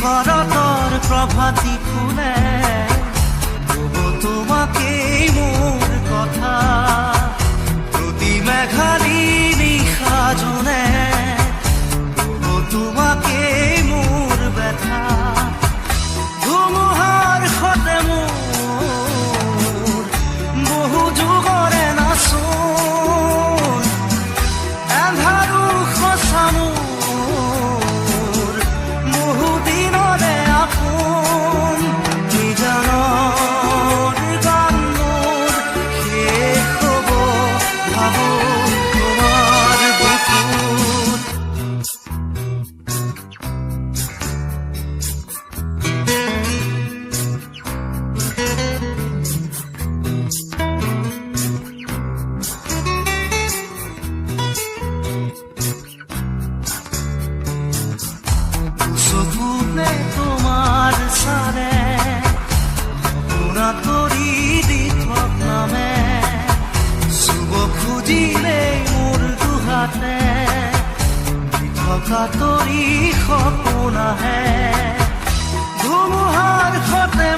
শৰতৰ প্ৰভাতী ফুলে কব তোমাকেই মোৰ কথা প্ৰতি মেঘালী নিশা জোনে কব তোমাকেই মোৰ ব্যথা ধুমুহাৰ সতে মোৰ বহু যুগৰে নাচোন এন্ধাৰো সঁচা মোৰ বহু দিনৰে আপোন নিজানৰ গান মোৰ শেষ হ'ব ভাবো তোমাৰ বুকুত চকুতে তোমাৰ চালে সপোনা তৰি দি নামে চুব খুজিলেই মোৰ দুহাতে থকা তৰি সপোন আহে ধুমুহাৰ সতে